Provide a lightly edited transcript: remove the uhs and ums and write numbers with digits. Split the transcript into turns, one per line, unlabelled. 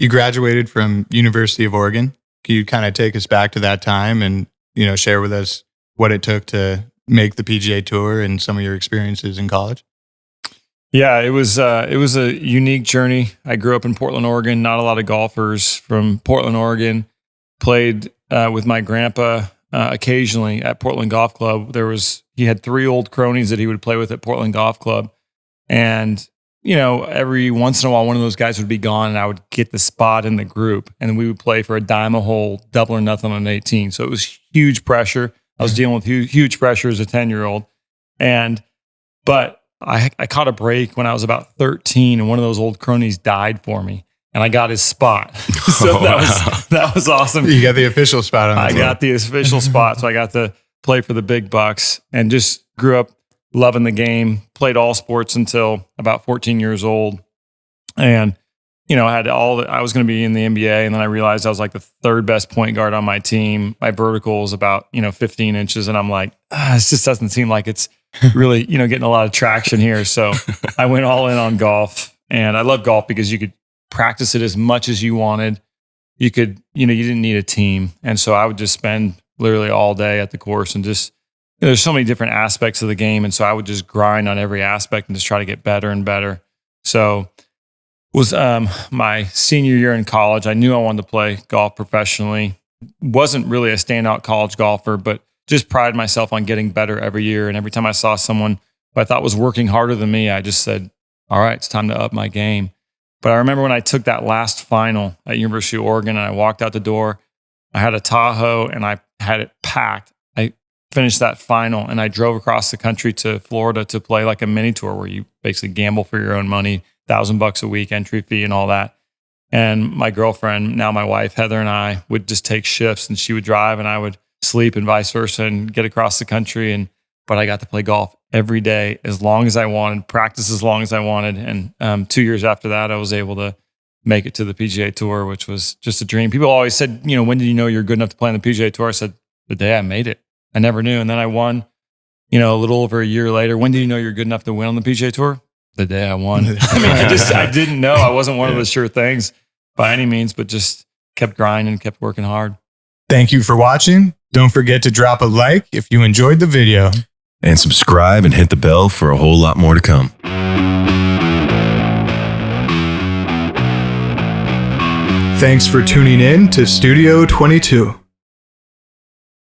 You graduated from University of Oregon. Can you kind of take us back to that time and, share with us what it took to make the PGA Tour and some of your experiences in college?
Yeah, it was a unique journey. I grew up in Portland, Oregon. Not a lot of golfers from Portland, Oregon. Played with my grandpa occasionally at Portland Golf Club. He had 3 old cronies that he would play with at Portland Golf Club, and every once in a while, one of those guys would be gone, and I would get the spot in the group, and we would play for a dime a hole, double or nothing on 18. So it was huge pressure. I was dealing with huge pressure as a 10-year-old, but I caught a break when I was about 13, and one of those old cronies died for me, and I got his spot. So that was awesome.
You got the official spot on the
I
tour.
got the official spot, so I got to play for the big bucks, and just grew up loving the game. Played all sports until about 14 years old, and I was going to be in the NBA, and then I realized I was like the 3rd best point guard on my team. My vertical is about 15 inches, and I'm like, this just doesn't seem like it's really getting a lot of traction here. So I went all in on golf, and I love golf because you could practice it as much as you wanted. You could, you didn't need a team, and so I would just spend literally all day at the course, and just there's so many different aspects of the game, and so I would just grind on every aspect and just try to get better and better. So was my senior year in college. I knew I wanted to play golf professionally. Wasn't really a standout college golfer, but just prided myself on getting better every year. And every time I saw someone who I thought was working harder than me, I just said, all right, it's time to up my game. But I remember when I took that last final at University of Oregon, and I walked out the door, I had a Tahoe and I had it packed. I finished that final, and I drove across the country to Florida to play like a mini tour where you basically gamble for your own money, $1,000 a week entry fee and all that. And my girlfriend, now my wife, Heather, and I would just take shifts, and she would drive and I would sleep and vice versa and get across the country. But I got to play golf every day as long as I wanted, practice as long as I wanted. And 2 years after that, I was able to make it to the PGA Tour, which was just a dream. People always said, when did you know you're good enough to play on the PGA Tour? I said, the day I made it. I never knew. And then I won, a little over a year later. When did you know you're good enough to win on the PGA Tour? The day I won. I didn't know. I wasn't one of the sure things by any means, but just kept grinding, kept working hard.
Thank you for watching. Don't forget to drop a like if you enjoyed the video.
And subscribe and hit the bell for a whole lot more to come.
Thanks for tuning in to Studio 22.